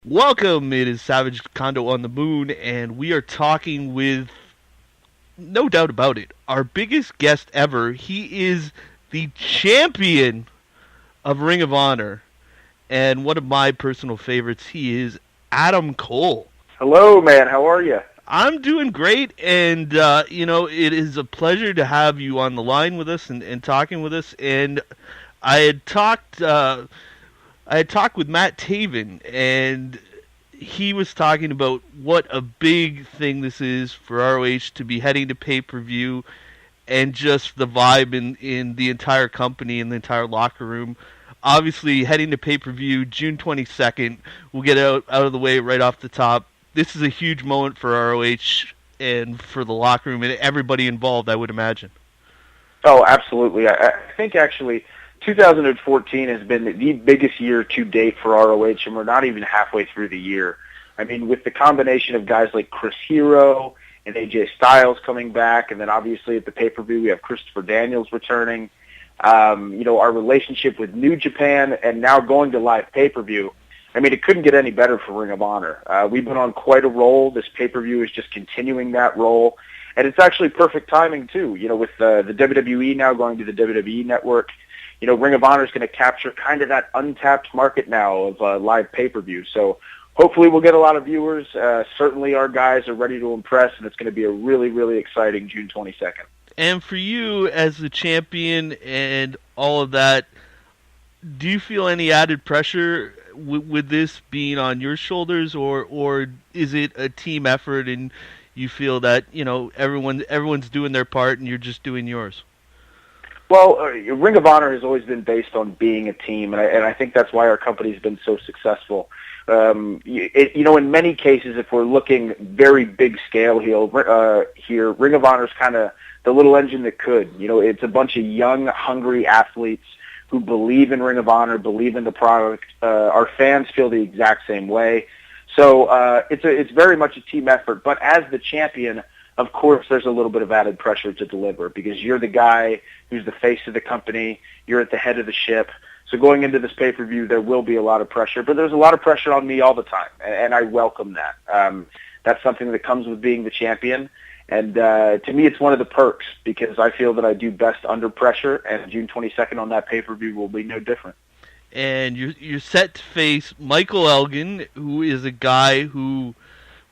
Welcome, it is Savage Condo on the Moon, and we are talking with, no doubt about it, our biggest guest ever. He is the champion of Ring of Honor, and one of my personal favorites. He is Adam Cole. Hello, man. How are you? I'm doing great, and it is a pleasure to have you on the line with us and talking with us. And I had talked, I had talked with Matt Taven, and he was talking about what a big thing this is for ROH to be heading to pay-per-view, and just the vibe in the entire company and the entire locker room. Obviously, heading to pay-per-view June 22nd. We'll get out of the way right off the top. This is a huge moment for ROH and for the locker room and everybody involved, I would imagine. Oh, absolutely. I think actually 2014 has been the biggest year to date for ROH, and we're not even halfway through the year. I mean, with the combination of guys like Chris Hero and AJ Styles coming back, and then obviously at the pay-per-view we have Christopher Daniels returning. Our relationship with New Japan, and now going to live pay-per-view. I mean, it couldn't get any better for Ring of Honor. We've been on quite a roll. This pay-per-view is just continuing that roll. And it's actually perfect timing, too. With the WWE now going to the WWE Network, Ring of Honor is going to capture kind of that untapped market now of live pay-per-view. So hopefully we'll get a lot of viewers. Certainly our guys are ready to impress, and it's going to be a really, really exciting June 22nd. And for you as the champion and all of that, do you feel any added pressure with this being on your shoulders, or is it a team effort and you feel that everyone's doing their part and you're just doing yours? Well, Ring of Honor has always been based on being a team, and I think that's why our company's been so successful. In many cases, if we're looking very big scale here, Ring of Honor is kind of the little engine that could. It's a bunch of young, hungry athletes who believe in Ring of Honor, believe in the product. Our fans feel the exact same way. So it's very much a team effort. But as the champion, of course, there's a little bit of added pressure to deliver because you're the guy who's the face of the company. You're at the head of the ship. So going into this pay-per-view, there will be a lot of pressure. But there's a lot of pressure on me all the time, and I welcome that. That's something that comes with being the champion. And to me, it's one of the perks because I feel that I do best under pressure, and June 22nd on that pay-per-view will be no different. And you're set to face Michael Elgin, who is a guy who,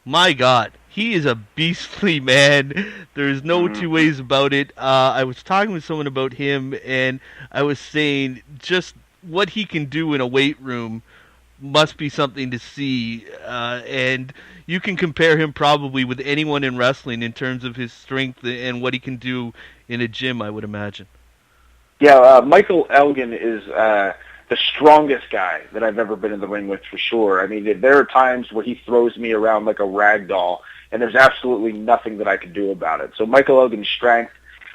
my God, he is a beastly man. There's no two ways about it. I was talking with someone about him, and I was saying just what he can do in a weight room must be something to see. And you can compare him probably with anyone in wrestling in terms of his strength and what he can do in a gym, I would imagine. Yeah, Michael Elgin is the strongest guy that I've ever been in the ring with, for sure. I mean, there are times where he throws me around like a rag doll, and there's absolutely nothing that I can do about it. So Michael Elgin's strength.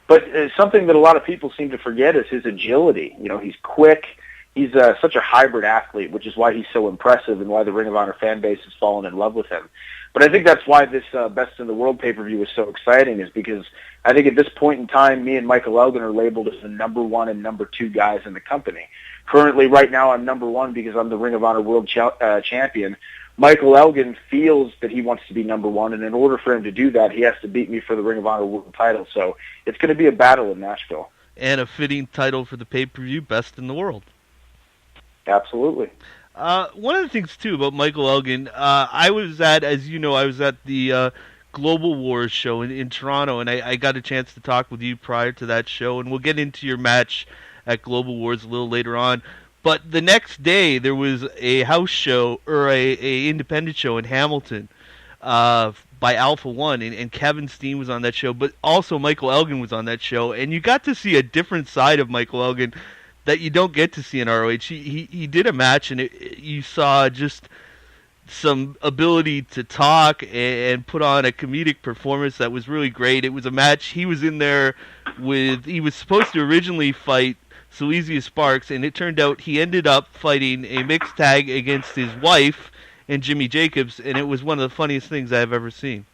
But something that a lot of people seem to forget is his agility. He's quick. He's such a hybrid athlete, which is why he's so impressive and why the Ring of Honor fan base has fallen in love with him. But I think that's why this Best in the World pay-per-view is so exciting, is because I think at this point in time, me and Michael Elgin are labeled as the number one and number two guys in the company. Currently, right now, I'm number one because I'm the Ring of Honor World Champion. Michael Elgin feels that he wants to be number one, and in order for him to do that, he has to beat me for the Ring of Honor World title. So it's going to be a battle in Nashville. And a fitting title for the pay-per-view, Best in the World. Absolutely. One of the things, too, about Michael Elgin, I was at the Global Wars show in Toronto, and I got a chance to talk with you prior to that show, and we'll get into your match at Global Wars a little later on. But the next day, there was a house show, or a independent show in Hamilton by Alpha One, and Kevin Steen was on that show, but also Michael Elgin was on that show, and you got to see a different side of Michael Elgin that you don't get to see in ROH. He did a match, and you saw just some ability to talk and put on a comedic performance that was really great. It was a match. He was in there he was supposed to originally fight Silesia Sparks, and it turned out he ended up fighting a mixed tag against his wife and Jimmy Jacobs, and it was one of the funniest things I've ever seen.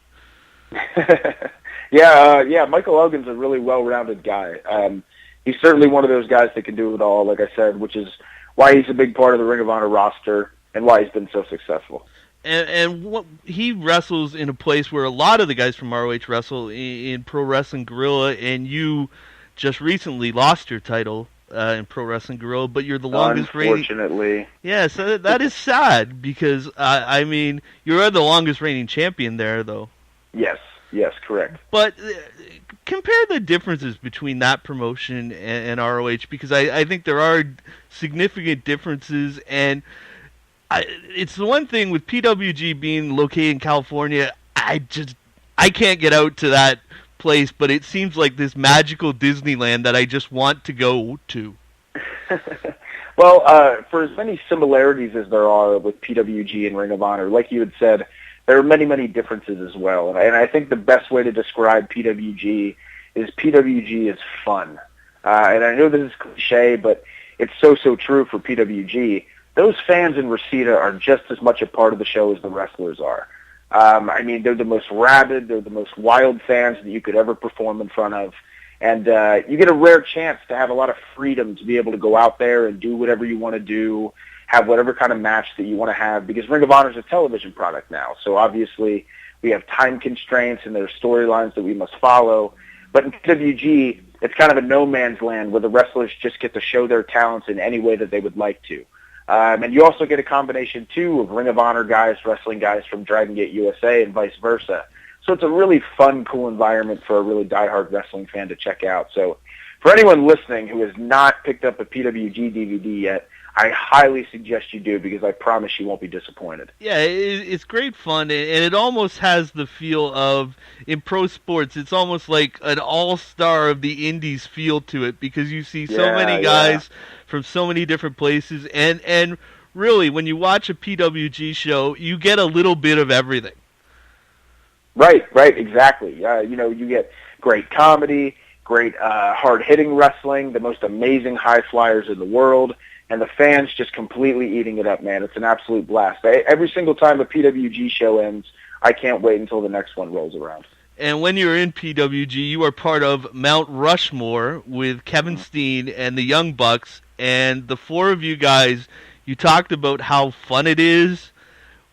Yeah, Michael Elgin's a really well-rounded guy. He's certainly one of those guys that can do it all, like I said, which is why he's a big part of the Ring of Honor roster. and why he's been so successful. And what, he wrestles in a place where a lot of the guys from ROH wrestle in Pro Wrestling Guerrilla, and you just recently lost your title in Pro Wrestling Guerrilla, but you're the longest reigning. Unfortunately. Yeah, so that is sad because I mean you're the longest reigning champion there, though. Yes, correct. But compare the differences between that promotion and ROH, because I think there are significant differences, and it's the one thing with PWG being located in California, I can't get out to that place, but it seems like this magical Disneyland that I just want to go to. Well, for as many similarities as there are with PWG and Ring of Honor, like you had said, there are many, many differences as well. And I think the best way to describe PWG is fun. And I know this is cliche, but it's so true for PWG. Those fans in Reseda are just as much a part of the show as the wrestlers are. I mean, they're the most rabid, they're the most wild fans that you could ever perform in front of. And you get a rare chance to have a lot of freedom to be able to go out there and do whatever you want to do, have whatever kind of match that you want to have, because Ring of Honor is a television product now. So obviously we have time constraints and there are storylines that we must follow. But in PWG, it's kind of a no man's land where the wrestlers just get to show their talents in any way that they would like to. And you also get a combination, too, of Ring of Honor guys wrestling guys from Dragon Gate USA and vice versa. So it's a really fun, cool environment for a really diehard wrestling fan to check out. So for anyone listening who has not picked up a PWG DVD yet, I highly suggest you do, because I promise you won't be disappointed. Yeah, it's great fun, and it almost has the feel of, in pro sports, it's almost like an all-star of the indies feel to it, because you see so many guys from so many different places, and really, when you watch a PWG show, you get a little bit of everything. Right, exactly. You get great comedy, great hard-hitting wrestling, the most amazing high flyers in the world, and the fans just completely eating it up, man. It's an absolute blast. Every single time a PWG show ends, I can't wait until the next one rolls around. And when you're in PWG, you are part of Mount Rushmore with Kevin Steen and the Young Bucks, and the four of you guys, you talked about how fun it is.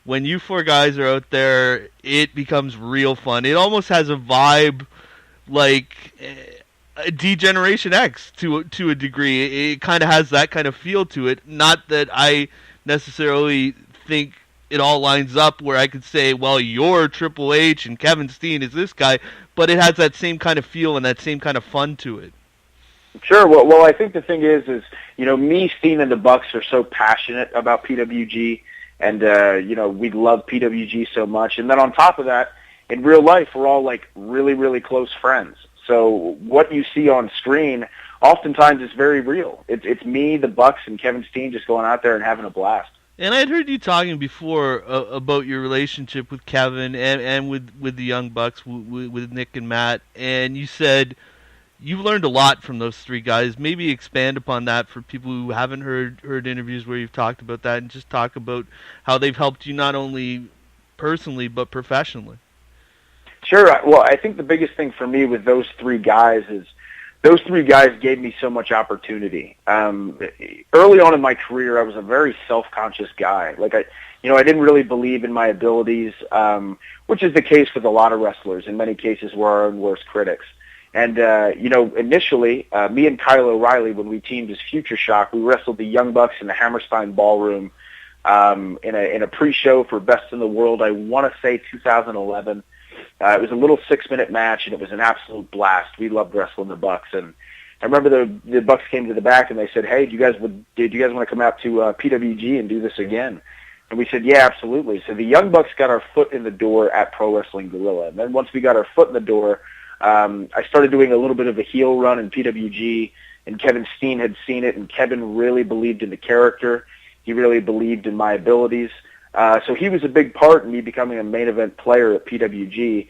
When you four guys are out there, it becomes real fun. It almost has a vibe like D-Generation X to a degree. It kind of has that kind of feel to it. Not that I necessarily think it all lines up where I could say, well, you're Triple H and Kevin Steen is this guy, but it has that same kind of feel and that same kind of fun to it. Sure. Well, I think the thing is me, Steen, and the Bucks are so passionate about PWG, and we love PWG so much. And then on top of that, in real life, we're all like really, really close friends. So what you see on screen oftentimes is very real. It's me, the Bucks, and Kevin Steen just going out there and having a blast. And I'd heard you talking before about your relationship with Kevin and with the Young Bucks, with Nick and Matt, and you said you've learned a lot from those three guys. Maybe expand upon that for people who haven't heard interviews where you've talked about that, and just talk about how they've helped you not only personally but professionally. Sure. Well, I think the biggest thing for me with those three guys is those three guys gave me so much opportunity. Early on in my career, I was a very self-conscious guy. Like I didn't really believe in my abilities, which is the case with a lot of wrestlers. In many cases, we're our own worst critics. And initially, me and Kyle O'Reilly, when we teamed as Future Shock, we wrestled the Young Bucks in the Hammerstein Ballroom in a pre-show for Best in the World. I want to say 2011. It was a little 6-minute match, and it was an absolute blast. We loved wrestling the Bucks, and I remember the Bucks came to the back and they said, "Hey, do you guys want to come out to PWG and do this again?" And we said, "Yeah, absolutely." So the Young Bucks got our foot in the door at Pro Wrestling Guerrilla, and then once we got our foot in the door, I started doing a little bit of a heel run in PWG, and Kevin Steen had seen it, and Kevin really believed in the character. He really believed in my abilities. So he was a big part in me becoming a main event player at PWG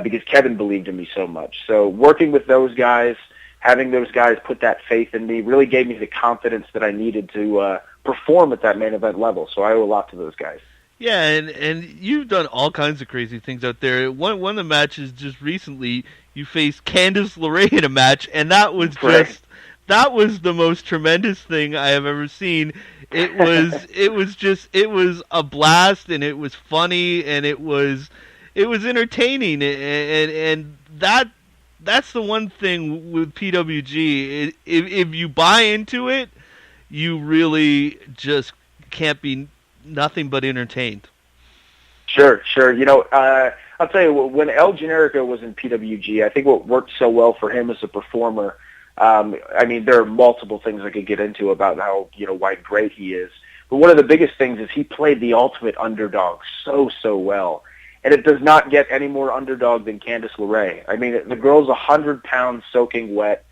because Kevin believed in me so much. So working with those guys, having those guys put that faith in me really gave me the confidence that I needed to perform at that main event level. So I owe a lot to those guys. Yeah, and you've done all kinds of crazy things out there. One of the matches just recently, you faced Candice LeRae in a match, and that was Correct. just that was the most tremendous thing I have ever seen. It was a blast, and it was funny, and it was entertaining, and that's the one thing with PWG. If you buy into it, you really just can't be nothing but entertained. Sure, sure. I'll tell you, when El Generico was in PWG, I think what worked so well for him as a performer, I mean, there are multiple things I could get into about how, why great he is. But one of the biggest things is he played the ultimate underdog so well. And it does not get any more underdog than Candice LeRae. I mean, the girl's 100 pounds soaking wet,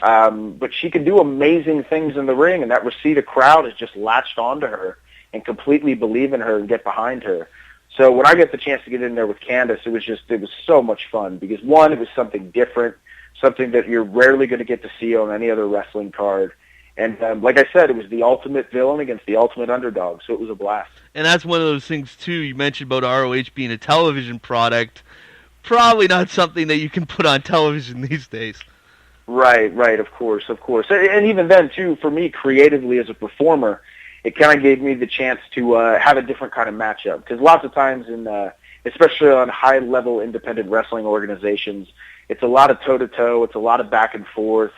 but she can do amazing things in the ring, and that Reseda crowd has just latched onto her and completely believe in her and get behind her. So when I get the chance to get in there with Candice, it was so much fun because, one, it was something different, something that you're rarely going to get to see on any other wrestling card. And like I said, it was the ultimate villain against the ultimate underdog, so it was a blast. And that's one of those things, too, you mentioned about ROH being a television product. Probably not something that you can put on television these days. Right, of course. And even then, too, for me, creatively as a performer, it kind of gave me the chance to have a different kind of matchup. Because lots of times, especially on high-level independent wrestling organizations, it's a lot of toe-to-toe, it's a lot of back and forth,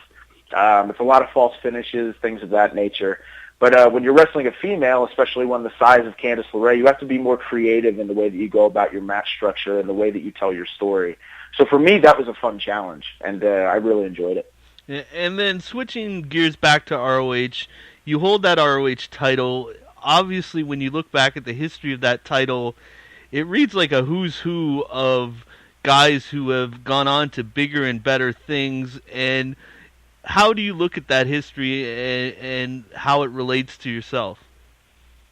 it's a lot of false finishes, things of that nature. But when you're wrestling a female, especially one the size of Candice LeRae, you have to be more creative in the way that you go about your match structure and the way that you tell your story. So for me, that was a fun challenge, and I really enjoyed it. And then switching gears back to ROH, you hold that ROH title. Obviously, when you look back at the history of that title, it reads like a who's who of guys who have gone on to bigger and better things. And how do you look at that history and how it relates to yourself?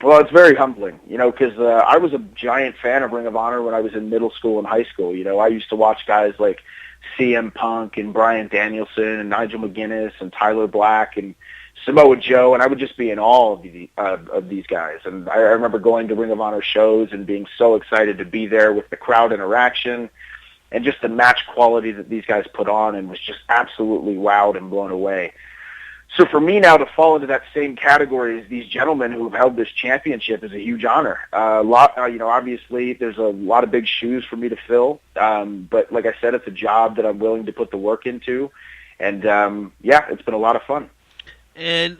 Well, it's very humbling, because I was a giant fan of Ring of Honor when I was in middle school and high school. I used to watch guys like CM Punk and Bryan Danielson and Nigel McGuinness and Tyler Black and Samoa Joe, and I would just be in awe of these guys. And I remember going to Ring of Honor shows and being so excited to be there with the crowd interaction and just the match quality that these guys put on, and was just absolutely wowed and blown away. So for me now to fall into that same category as these gentlemen who have held this championship is a huge honor. Obviously there's a lot of big shoes for me to fill, but like I said, it's a job that I'm willing to put the work into, and it's been a lot of fun. And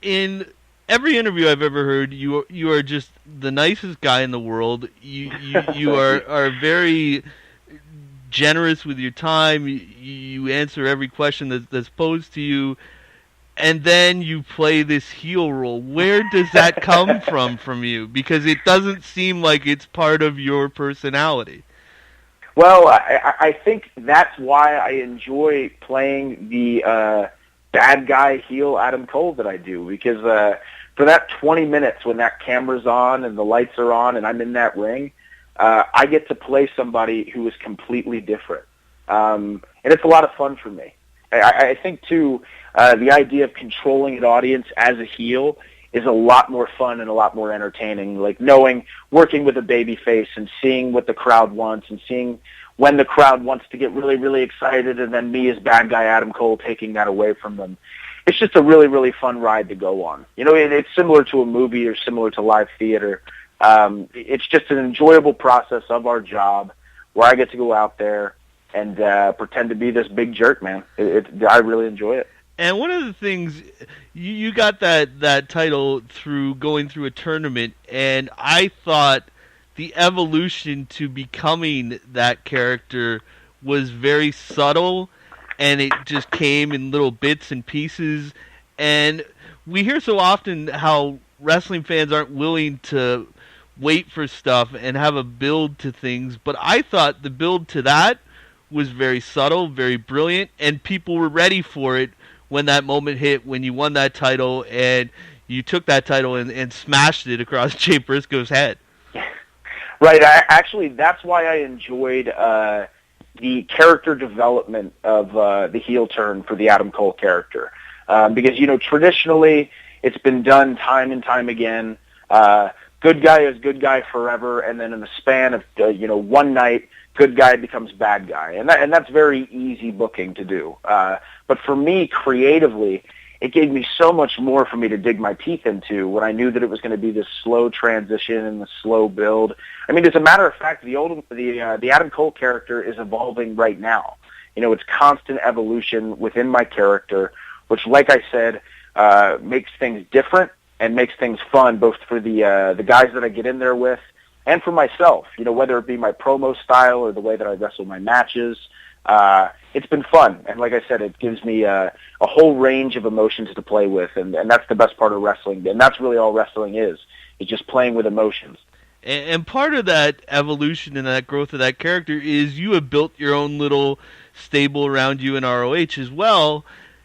in every interview I've ever heard, you are just the nicest guy in the world. You are very generous with your time. You answer every question that's posed to you, and then you play this heel role. Where does that come from you? Because it doesn't seem like it's part of your personality. Well, I think that's why I enjoy playing the bad guy heel Adam Cole that I do, because for that 20 minutes when that camera's on and the lights are on and I'm in that ring, I get to play somebody who is completely different. And it's a lot of fun for me. I think, too, the idea of controlling an audience as a heel is a lot more fun and a lot more entertaining, like working with a baby face and seeing what the crowd wants and seeing when the crowd wants to get really, really excited, and then me as bad guy Adam Cole taking that away from them. It's just a really, really fun ride to go on. It's similar to a movie or similar to live theater. It's just an enjoyable process of our job where I get to go out there and pretend to be this big jerk, man. I really enjoy it. And one of the things, you got that title through going through a tournament, and I thought the evolution to becoming that character was very subtle, and it just came in little bits and pieces. And we hear so often how wrestling fans aren't willing to wait for stuff and have a build to things, but I thought the build to that was very subtle, very brilliant, and people were ready for it when that moment hit, when you won that title and you took that title and smashed it across Jay Briscoe's head. Right. Actually, that's why I enjoyed the character development of the heel turn for the Adam Cole character. Because, traditionally it's been done time and time again. Good guy is good guy forever, and then in the span of, one night, good guy becomes bad guy, and that's very easy booking to do. But for me, creatively, it gave me so much more for me to dig my teeth into when I knew that it was going to be this slow transition and the slow build. I mean, as a matter of fact, the Adam Cole character is evolving right now. It's constant evolution within my character, which, like I said, makes things different and makes things fun, both for the guys that I get in there with and for myself, whether it be my promo style or the way that I wrestle my matches. It's been fun. And like I said, it gives me a whole range of emotions to play with. And that's the best part of wrestling. And that's really all wrestling is just playing with emotions. And part of that evolution and that growth of that character is you have built your own little stable around you in ROH as well.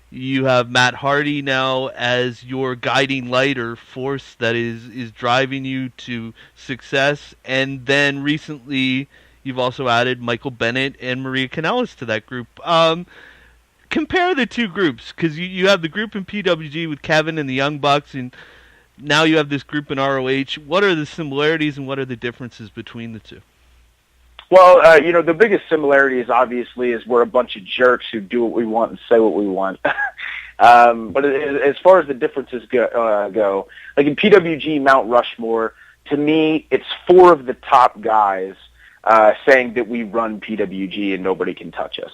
You have Matt Hardy now as your guiding light or force that is driving you to success. And then recently, you've also added Michael Bennett and Maria Kanellis to that group. Compare the two groups, because you have the group in PWG with Kevin and the Young Bucks, and now you have this group in ROH. What are the similarities and what are the differences between the two? Well, the biggest similarity is we're a bunch of jerks who do what we want and say what we want. But as far as the differences go, like in PWG Mount Rushmore, to me, it's four of the top guys saying that we run PWG and nobody can touch us.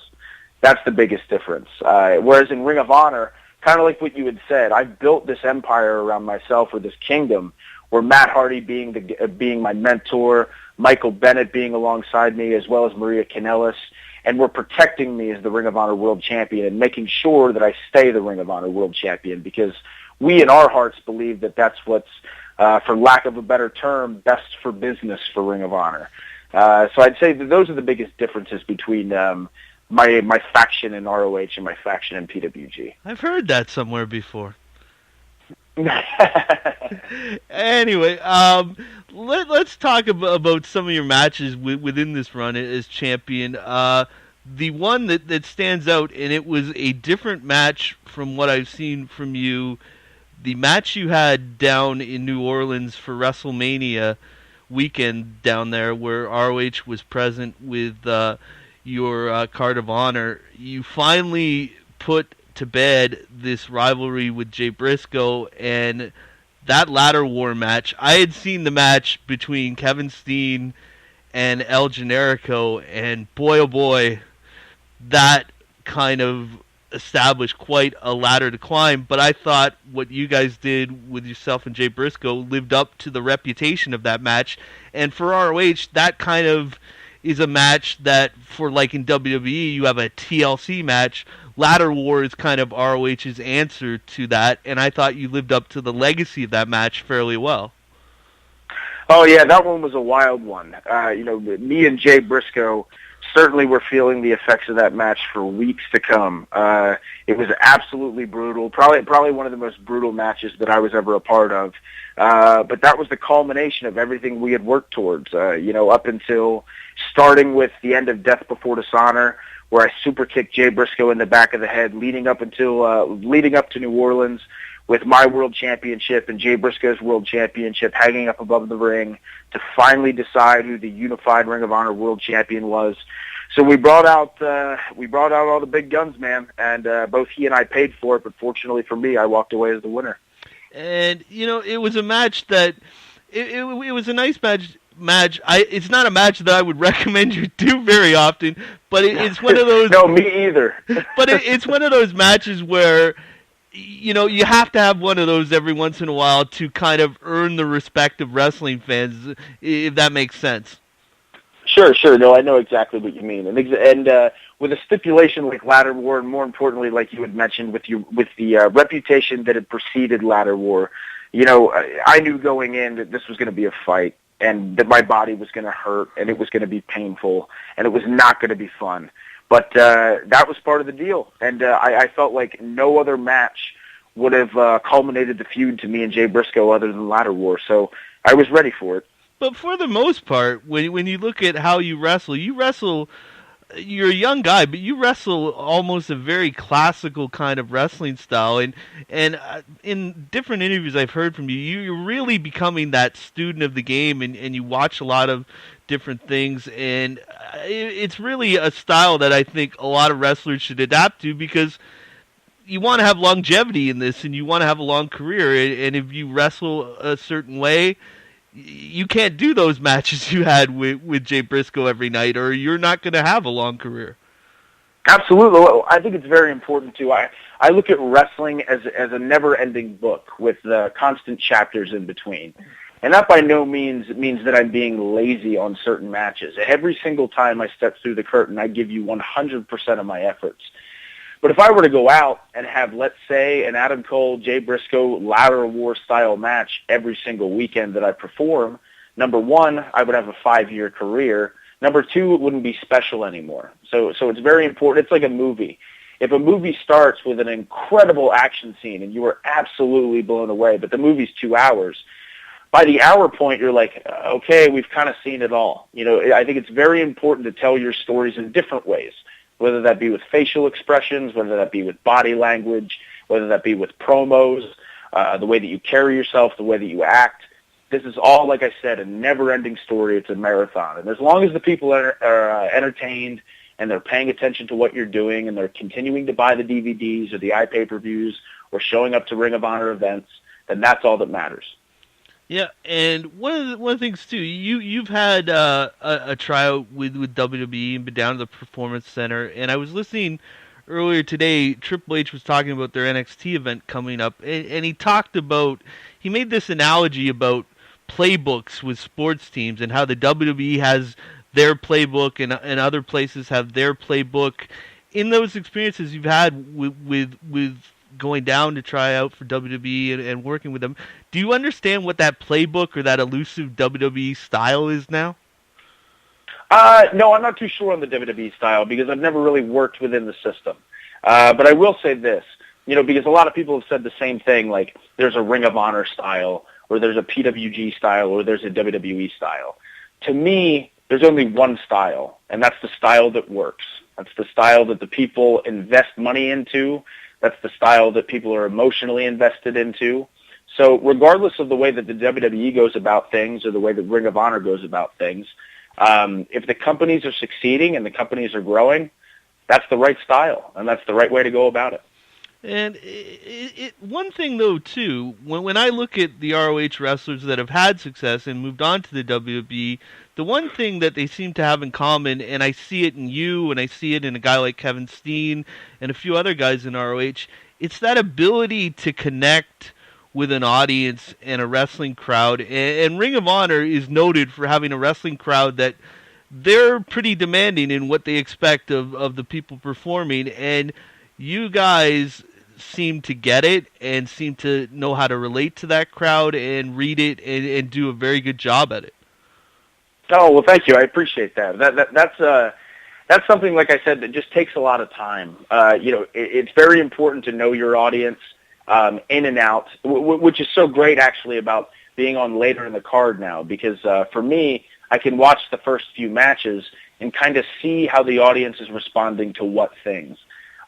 That's the biggest difference. Whereas in Ring of Honor, kind of like what you had said, I've built this empire around myself, or this kingdom, where Matt Hardy being my mentor, Michael Bennett being alongside me, as well as Maria Kanellis, and we're protecting me as the Ring of Honor World Champion and making sure that I stay the Ring of Honor World Champion, because we in our hearts believe that that's what's, for lack of a better term, best for business for Ring of Honor. So I'd say that those are the biggest differences between my faction in ROH and my faction in PWG. I've heard that somewhere before. Anyway, let's talk about some of your matches within this run as champion. The one that stands out, and it was a different match from what I've seen from you, the match you had down in New Orleans for WrestleMania weekend down there, where ROH was present with your Card of Honor. You finally put to bed this rivalry with Jay Briscoe, and that ladder war match. I had seen the match between Kevin Steen and El Generico, and boy oh boy, that kind of established quite a ladder to climb. But I thought what you guys did with yourself and Jay Briscoe lived up to the reputation of that match. And for ROH, that kind of is a match that, for like in WWE, you have a TLC match. Ladder War is kind of ROH's answer to that, and I thought you lived up to the legacy of that match fairly well. Oh yeah, that one was a wild one. Me and Jay Briscoe certainly were feeling the effects of that match for weeks to come. It was absolutely brutal, probably one of the most brutal matches that I was ever a part of. But that was the culmination of everything we had worked towards. Up until starting with the end of Death Before Dishonor, where I super kicked Jay Briscoe in the back of the head, leading up to New Orleans, with my world championship and Jay Briscoe's world championship hanging up above the ring to finally decide who the unified Ring of Honor world champion was. So we brought out all the big guns, man, and both he and I paid for it. But fortunately for me, I walked away as the winner. And it was a match that it was a nice match. It's not a match that I would recommend you do very often, but it's one of those. No, me either. But it's one of those matches where you have to have one of those every once in a while to kind of earn the respect of wrestling fans, if that makes sense. Sure. No, I know exactly what you mean, and with a stipulation like Ladder War, and more importantly, like you had mentioned, with the reputation that had preceded Ladder War, I knew going in that this was going to be a fight, and that my body was going to hurt, and it was going to be painful, and it was not going to be fun. But that was part of the deal, and I felt like no other match would have culminated the feud to me and Jay Briscoe other than Ladder War, so I was ready for it. But for the most part, when you look at how you wrestle you're a young guy, but you wrestle almost a very classical kind of wrestling style, and in different interviews I've heard from you, you're really becoming that student of the game, and you watch a lot of different things, and it's really a style that I think a lot of wrestlers should adapt to because you want to have longevity in this, and you want to have a long career, and if you wrestle a certain way, you can't do those matches you had with Jay Briscoe every night, or you're not going to have a long career. Absolutely. Well, I think it's very important too. I look at wrestling as a never-ending book with constant chapters in between. And that by no means means that I'm being lazy on certain matches. Every single time I step through the curtain, I give you 100% of my efforts. But if I were to go out and have, let's say, an Adam Cole, Jay Briscoe ladder war style match every single weekend that I perform, number one, I would have a 5-year career. Number two, it wouldn't be special anymore. So it's very important. It's like a movie. If a movie starts with an incredible action scene and you are absolutely blown away, but the movie's 2 hours, by the hour point, you're like, okay, we've kind of seen it all. I think it's very important to tell your stories in different ways, whether that be with facial expressions, whether that be with body language, whether that be with promos, the way that you carry yourself, the way that you act. This is all, like I said, a never-ending story. It's a marathon. And as long as the people are entertained and they're paying attention to what you're doing and they're continuing to buy the DVDs or the iPay-per-views or showing up to Ring of Honor events, then that's all that matters. Yeah, and one of the things too, you've had a tryout with WWE and been down to the Performance Center, and I was listening earlier today. Triple H was talking about their NXT event coming up, and he made this analogy about playbooks with sports teams and how the WWE has their playbook and other places have their playbook. In those experiences you've had with going down to try out for WWE and working with them, do you understand what that playbook or that elusive WWE style is now? No, I'm not too sure on the WWE style because I've never really worked within the system. But I will say this, because a lot of people have said the same thing, like there's a Ring of Honor style or there's a PWG style or there's a WWE style. To me, there's only one style, and that's the style that works. That's the style that the people invest money into. That's the style that people are emotionally invested into. So regardless of the way that the WWE goes about things or the way that Ring of Honor goes about things, if the companies are succeeding and the companies are growing, that's the right style, and that's the right way to go about it. And one thing, though, too, when I look at the ROH wrestlers that have had success and moved on to the WWE, the one thing that they seem to have in common, and I see it in you, and I see it in a guy like Kevin Steen and a few other guys in ROH, it's that ability to connect with an audience and a wrestling crowd. And Ring of Honor is noted for having a wrestling crowd that they're pretty demanding in what they expect of the people performing, and you guys seem to get it and seem to know how to relate to that crowd and read it and do a very good job at it. Oh, well, thank you. I appreciate that. That's something, like I said, that just takes a lot of time. It's very important to know your audience in and out, which is so great, actually, about being on later in the card now, because for me, I can watch the first few matches and kind of see how the audience is responding to what things.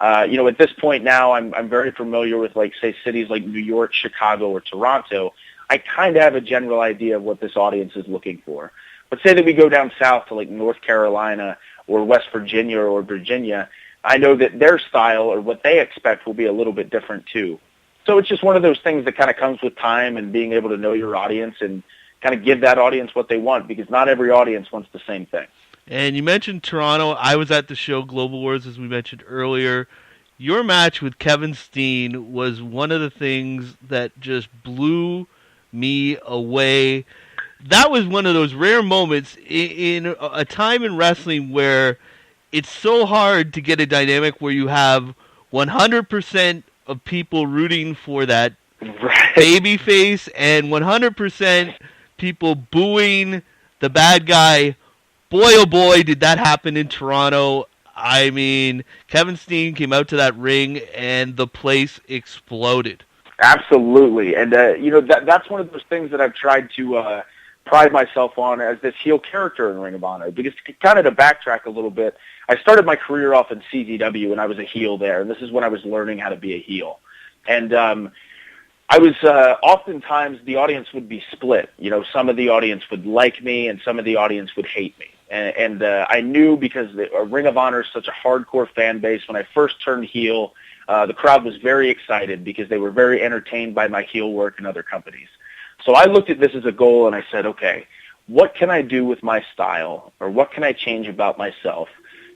At this point now, I'm very familiar with, like, say, cities like New York, Chicago, or Toronto. I kind of have a general idea of what this audience is looking for. But say that we go down south to, like, North Carolina or West Virginia or Virginia, I know that their style or what they expect will be a little bit different too. So it's just one of those things that kind of comes with time and being able to know your audience and kind of give that audience what they want, because not every audience wants the same thing. And you mentioned Toronto. I was at the show Global Wars, as we mentioned earlier. Your match with Kevin Steen was one of the things that just blew me away. That was one of those rare moments in a time in wrestling where it's so hard to get a dynamic where you have 100% of people rooting for that baby face and 100% people booing the bad guy. Boy, oh boy, did that happen in Toronto. I mean, Kevin Steen came out to that ring and the place exploded. Absolutely. And, that's one of those things that I've tried to pride myself on as this heel character in Ring of Honor. Because kind of to backtrack a little bit, I started my career off in CZW, and I was a heel there, and this is when I was learning how to be a heel. And I was oftentimes the audience would be split. You know, some of the audience would like me, and some of the audience would hate me. And I knew because Ring of Honor is such a hardcore fan base. When I first turned heel, the crowd was very excited because they were very entertained by my heel work in other companies. So I looked at this as a goal, and I said, okay, what can I do with my style, or what can I change about myself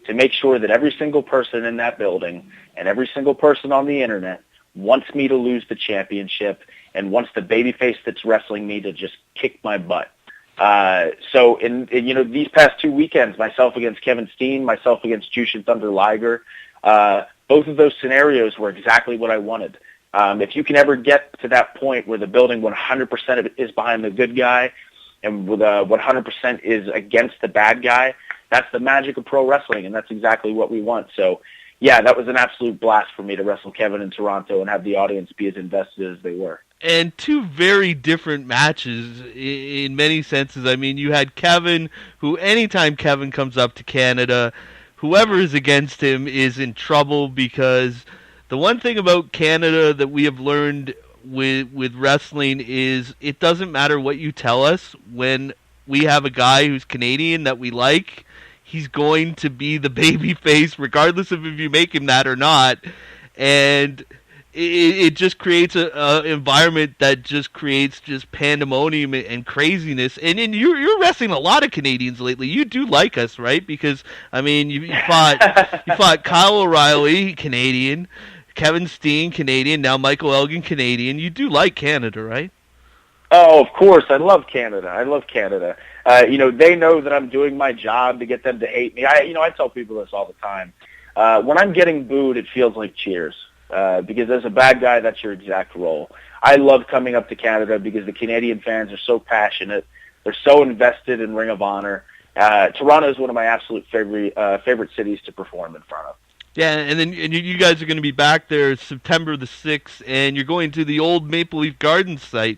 to make sure that every single person in that building and every single person on the internet wants me to lose the championship and wants the babyface that's wrestling me to just kick my butt. So in these past 2 weekends, myself against Kevin Steen, myself against Jushin Thunder Liger, both of those scenarios were exactly what I wanted. If you can ever get to that point where the building 100% of it is behind the good guy and with 100% is against the bad guy, that's the magic of pro wrestling, and that's exactly what we want. So, yeah, that was an absolute blast for me to wrestle Kevin in Toronto and have the audience be as invested as they were. And two very different matches in many senses. I mean, you had Kevin, who anytime Kevin comes up to Canada, whoever is against him is in trouble, because the one thing about Canada that we have learned with wrestling is it doesn't matter what you tell us. When we have a guy who's Canadian that we like, he's going to be the baby face regardless of if you make him that or not. And it just creates a environment that just creates just pandemonium and craziness. And you're wrestling a lot of Canadians lately. You do like us, right? Because I mean, you fought Kyle O'Reilly, Canadian, Kevin Steen, Canadian, now Michael Elgin, Canadian. You do like Canada, right? Oh, of course. I love Canada. They know that I'm doing my job to get them to hate me. I tell people this all the time. When I'm getting booed, it feels like cheers. Because as a bad guy, that's your exact role. I love coming up to Canada because the Canadian fans are so passionate. They're so invested in Ring of Honor. Toronto is one of my absolute favorite cities to perform in front of. Yeah, and then you guys are going to be back there September the 6th, and you're going to the old Maple Leaf Gardens site,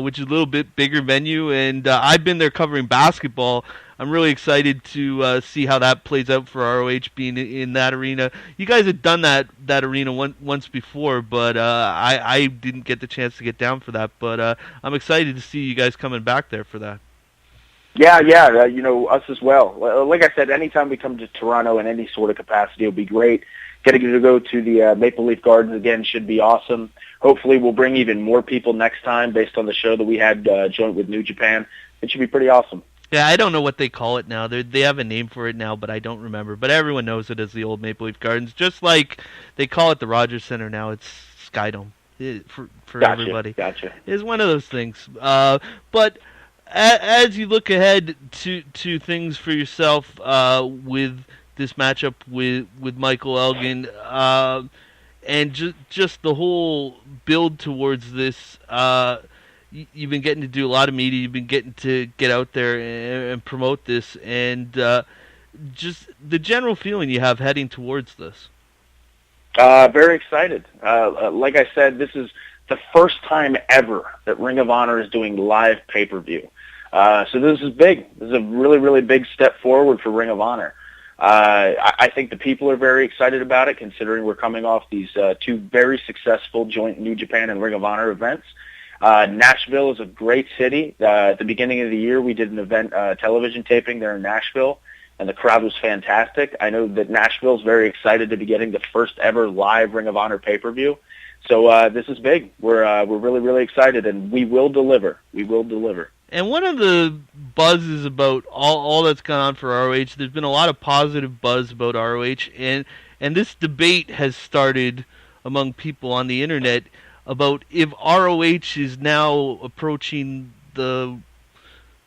which is a little bit bigger venue, and I've been there covering basketball. I'm really excited to see how that plays out for ROH being in that arena. You guys had done that arena once before, but I didn't get the chance to get down for that. But I'm excited to see you guys coming back there for that. Yeah, us as well. Like I said, anytime we come to Toronto in any sort of capacity, it'll be great. Getting to go to the Maple Leaf Gardens again should be awesome. Hopefully we'll bring even more people next time based on the show that we had joint with New Japan. It should be pretty awesome. Yeah, I don't know what they call it now. They have a name for it now, but I don't remember. But everyone knows it as the old Maple Leaf Gardens, just like they call it the Rogers Center now. It's Skydome for gotcha, everybody. Gotcha. It's one of those things. But as you look ahead to things for yourself with this matchup with Michael Elgin, and just the whole build towards this, you've been getting to do a lot of media. You've been getting to get out there and promote this, and just the general feeling you have heading towards this. Very excited. Like I said, this is the first time ever that Ring of Honor is doing live pay-per-view. So this is big. This is a really, really big step forward for Ring of Honor. I think the people are very excited about it, considering we're coming off these two very successful joint New Japan and Ring of Honor events. Nashville is a great city. At the beginning of the year, we did an event, television taping there in Nashville, and the crowd was fantastic. I know that Nashville is very excited to be getting the first ever live Ring of Honor pay-per-view. So this is big. We're really, really excited, and we will deliver. We will deliver. And one of the buzzes about all that's gone on for ROH, there's been a lot of positive buzz about ROH, and this debate has started among people on the internet about if ROH is now approaching the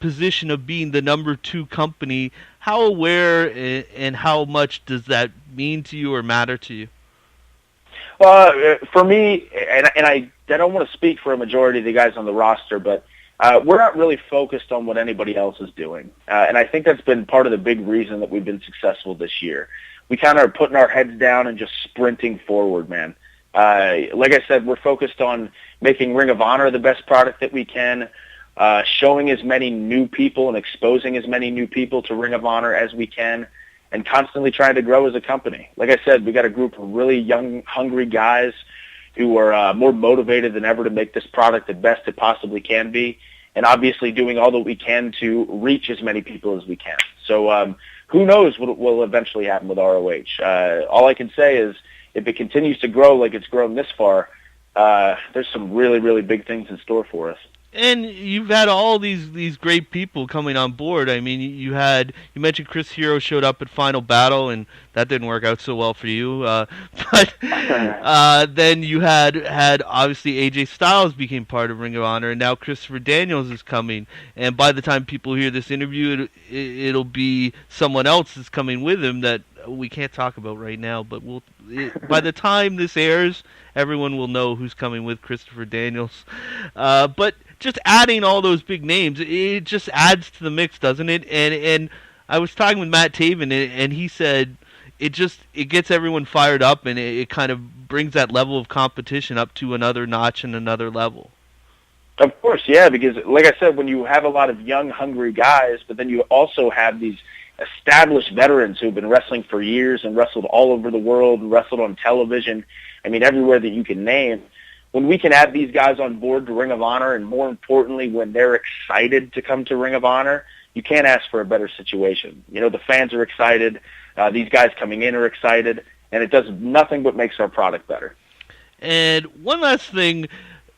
position of being the number 2 company. How aware and how much does that mean to you or matter to you? For me, and I don't want to speak for a majority of the guys on the roster, but we're not really focused on what anybody else is doing. And I think that's been part of the big reason that we've been successful this year. We kind of are putting our heads down and just sprinting forward, man. Like I said, we're focused on making Ring of Honor the best product that we can. showing as many new people and exposing as many new people to Ring of Honor as we can, and constantly trying to grow as a company. Like I said, we got a group of really young, hungry guys who are more motivated than ever to make this product the best it possibly can be, and obviously doing all that we can to reach as many people as we can. So who knows what will eventually happen with ROH. All I can say is if it continues to grow like it's grown this far, there's some really, really big things in store for us. And you've had all these great people coming on board. I mean, you mentioned Chris Hero showed up at Final Battle, and that didn't work out so well for you. But then you had obviously AJ Styles became part of Ring of Honor, and now Christopher Daniels is coming. And by the time people hear this interview, it'll be someone else that's coming with him that we can't talk about right now. But by the time this airs, everyone will know who's coming with Christopher Daniels. But just adding all those big names, it just adds to the mix, doesn't it? And I was talking with Matt Taven, and he said it gets everyone fired up, and it kind of brings that level of competition up to another notch and another level. Of course, yeah, because like I said, when you have a lot of young, hungry guys, but then you also have these established veterans who've been wrestling for years and wrestled all over the world and wrestled on television, I mean, everywhere that you can name. When we can add these guys on board to Ring of Honor, and more importantly, when they're excited to come to Ring of Honor, you can't ask for a better situation. You know, the fans are excited, these guys coming in are excited, and it does nothing but makes our product better. And one last thing,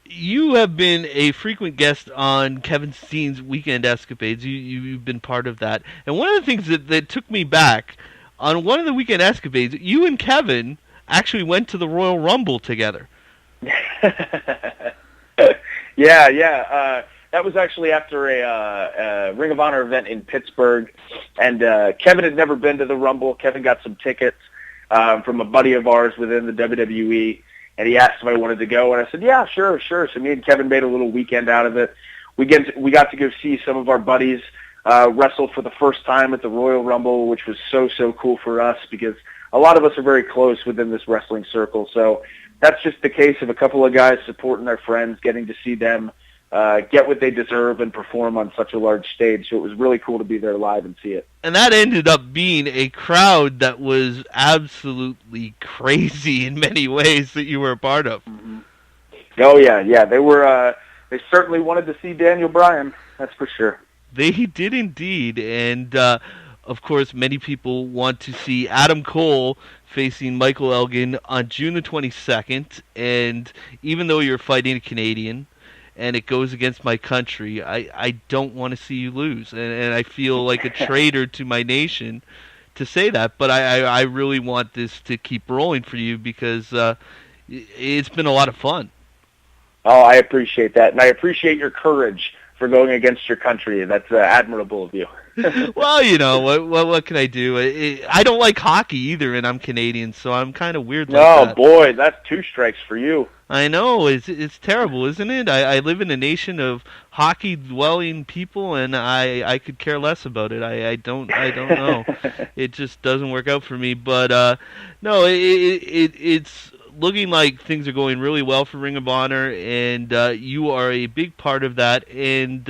you have been a frequent guest on Kevin Steen's Weekend Escapades. You've been part of that. And one of the things that took me back, on one of the Weekend Escapades, you and Kevin actually went to the Royal Rumble together. Yeah. That was actually after a Ring of Honor event in Pittsburgh, and Kevin had never been to the Rumble. Kevin got some tickets from a buddy of ours within the WWE, and he asked if I wanted to go, and I said, yeah, sure. So me and Kevin made a little weekend out of it. We got to go see some of our buddies wrestle for the first time at the Royal Rumble, which was so cool for us because a lot of us are very close within this wrestling circle. So that's just the case of a couple of guys supporting their friends, getting to see them get what they deserve and perform on such a large stage. So it was really cool to be there live and see it. And that ended up being a crowd that was absolutely crazy in many ways that you were a part of. Mm-hmm. Oh, yeah. They were. They certainly wanted to see Daniel Bryan, that's for sure. They did indeed. And, of course, many people want to see Adam Cole facing Michael Elgin on June the 22nd, and even though you're fighting a Canadian and it goes against my country, I don't want to see you lose, and I feel like a traitor to my nation to say that, but I really want this to keep rolling for you because it's been a lot of fun. Oh, I appreciate that, and I appreciate your courage for going against your country. That's admirable of you. Well, you know, what can I do? I don't like hockey either, and I'm Canadian, so I'm kind of weird like that. Oh, boy, that's 2 strikes for you. I know. It's terrible, isn't it? I live in a nation of hockey-dwelling people, and I could care less about it. I don't know. It just doesn't work out for me. But, no, it's looking like things are going really well for Ring of Honor, and you are a big part of that. And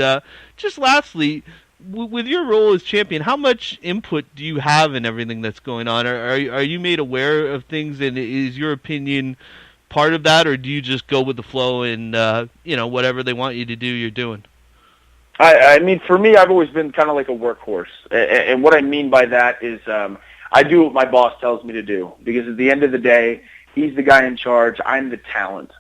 just lastly, with your role as champion, how much input do you have in everything that's going on? Are you made aware of things, and is your opinion part of that, or do you just go with the flow and whatever they want you to do, you're doing? I mean, for me, I've always been kind of like a workhorse, and what I mean by that is I do what my boss tells me to do, because at the end of the day, he's the guy in charge. I'm the talent,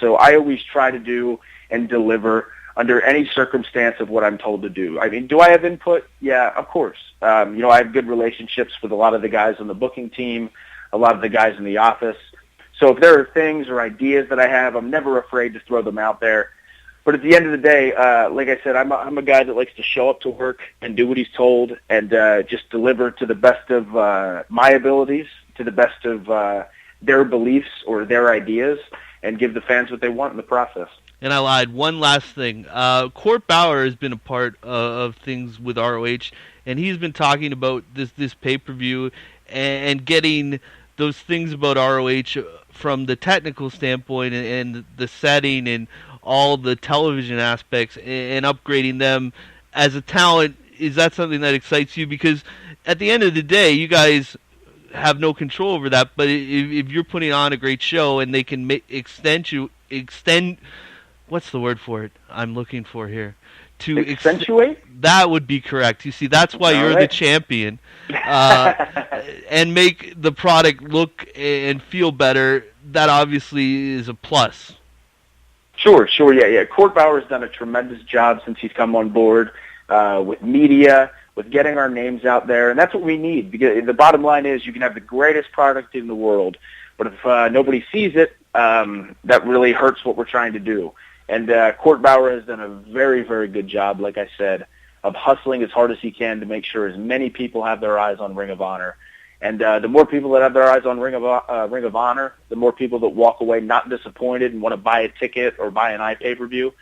so I always try to do and deliver under any circumstance of what I'm told to do. I mean, do I have input? Yeah, of course. I have good relationships with a lot of the guys on the booking team, a lot of the guys in the office. So if there are things or ideas that I have, I'm never afraid to throw them out there. But at the end of the day, like I said, I'm a guy that likes to show up to work and do what he's told and just deliver to the best of my abilities, to the best of their beliefs or their ideas, and give the fans what they want in the process. And I lied. One last thing. Court Bauer has been a part of things with ROH, and he's been talking about this pay-per-view and getting those things about ROH from the technical standpoint and the setting and all the television aspects and upgrading them as a talent. Is that something that excites you? Because at the end of the day, you guys have no control over that. But if you're putting on a great show and they can extend, what's the word for it I'm looking for here? To accentuate? That would be correct. You see, that's why you're the champion, and make the product look and feel better. That obviously is a plus. Sure, yeah. Court Bauer's done a tremendous job since he's come on board with media, with getting our names out there, and that's what we need. Because the bottom line is, you can have the greatest product in the world, but if nobody sees it, that really hurts what we're trying to do. And Court Bauer has done a very, very good job, like I said, of hustling as hard as he can to make sure as many people have their eyes on Ring of Honor. And the more people that have their eyes on Ring of Honor, the more people that walk away not disappointed and want to buy a ticket or buy an iPay-per-view,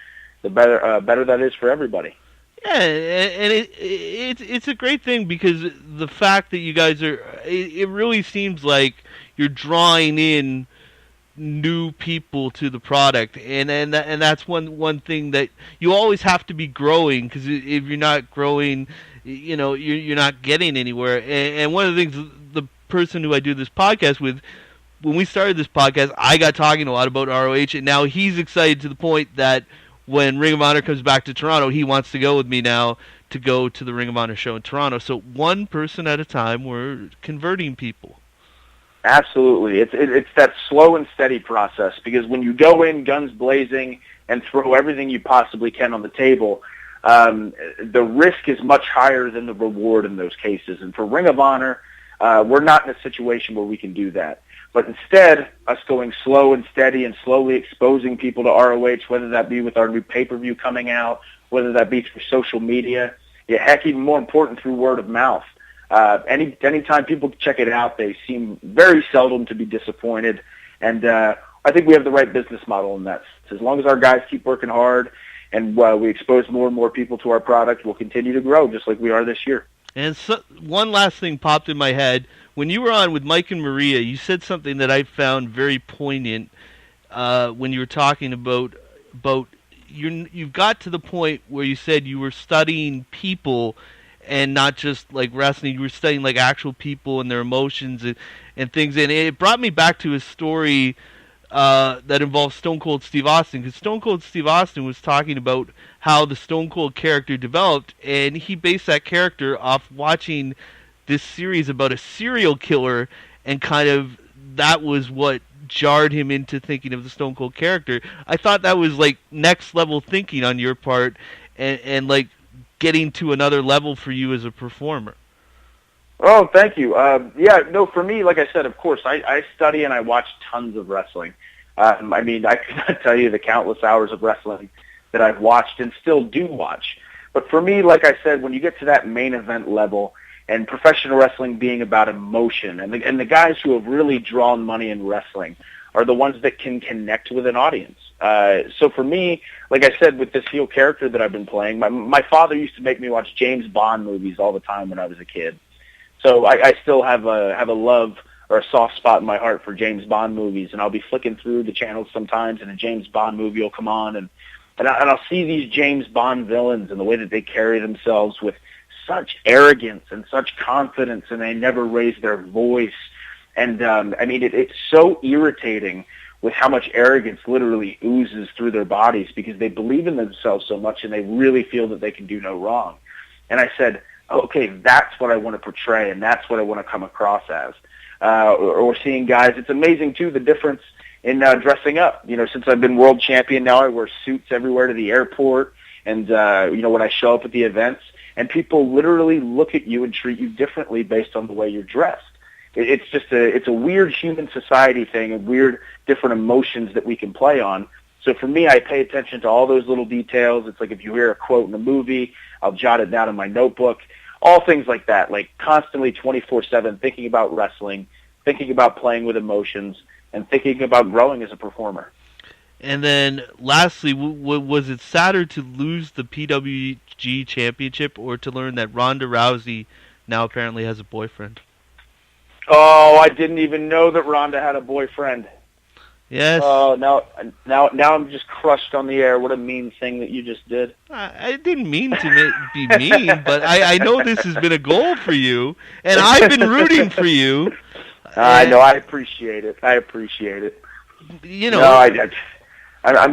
the better that is for everybody. Yeah, and it's a great thing, because the fact that you guys are, it really seems like you're drawing in new people to the product, and that's one thing that you always have to be growing, because if you're not growing, you're not getting anywhere. And one of the things, the person who I do this podcast with, when we started this podcast, I got talking a lot about ROH, and now he's excited to the point that when Ring of Honor comes back to Toronto, he wants to go with me now to go to the Ring of Honor show in Toronto. So one person at a time, we're converting people. Absolutely. It's that slow and steady process, because when you go in guns blazing and throw everything you possibly can on the table, the risk is much higher than the reward in those cases. And for Ring of Honor, we're not in a situation where we can do that. But instead, us going slow and steady and slowly exposing people to ROH, whether that be with our new pay-per-view coming out, whether that be through social media, heck, even more important, through word of mouth. Anytime people check it out, they seem very seldom to be disappointed. And I think we have the right business model in that. As long as our guys keep working hard and we expose more and more people to our product, we'll continue to grow just like we are this year. And so, one last thing popped in my head. When you were on with Mike and Maria, you said something that I found very poignant when you were talking about you've got to the point where you said you were studying people and not just like wrestling. You were studying like actual people and their emotions and things. And it brought me back to a story that involves Stone Cold Steve Austin, because Stone Cold Steve Austin was talking about how the Stone Cold character developed, and he based that character off watching this series about a serial killer, and kind of that was what jarred him into thinking of the Stone Cold character. I thought that was like next level thinking on your part, and like getting to another level for you as a performer. Oh, thank you. For me, like I said, of course, I study and I watch tons of wrestling. I could not tell you the countless hours of wrestling that I've watched and still do watch. But for me, like I said, when you get to that main event level, and professional wrestling being about emotion, and the guys who have really drawn money in wrestling are the ones that can connect with an audience. So for me, like I said, with this heel character that I've been playing, my father used to make me watch James Bond movies all the time when I was a kid. So I still have a love or a soft spot in my heart for James Bond movies, and I'll be flicking through the channels sometimes, and a James Bond movie will come on, and I'll see these James Bond villains and the way that they carry themselves with such arrogance and such confidence, and they never raise their voice. And it's so irritating with how much arrogance literally oozes through their bodies, because they believe in themselves so much and they really feel that they can do no wrong. And I said, okay, that's what I want to portray, and that's what I want to come across as. Or seeing guys, it's amazing too, the difference in dressing up. Since I've been world champion now, I wear suits everywhere to the airport, and when I show up at the events, and people literally look at you and treat you differently based on the way you're dressed. It's a weird human society thing, and weird different emotions that we can play on. So for me, I pay attention to all those little details. It's like if you hear a quote in a movie, I'll jot it down in my notebook. All things like that, like constantly 24/7 thinking about wrestling, thinking about playing with emotions, and thinking about growing as a performer. And then lastly, was it sadder to lose the PWG championship, or to learn that Ronda Rousey now apparently has a boyfriend? Oh, I didn't even know that Ronda had a boyfriend. Yes. Oh, now I'm just crushed on the air. What a mean thing that you just did. I didn't mean to be mean, but I know this has been a goal for you, and I've been rooting for you. I know. I appreciate it. I appreciate it. You know. No, I'm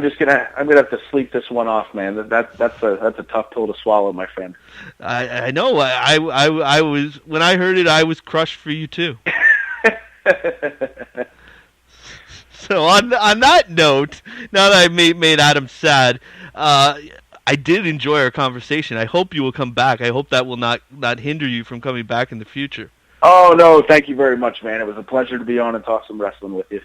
gonna have to sleep this one off, man. That's a tough pill to swallow, my friend. I know. I was, when I heard it, I was crushed for you too. So on that note, now that I made Adam sad, I did enjoy our conversation. I hope you will come back. I hope that will not hinder you from coming back in the future. Oh no, thank you very much, man. It was a pleasure to be on and talk some wrestling with you.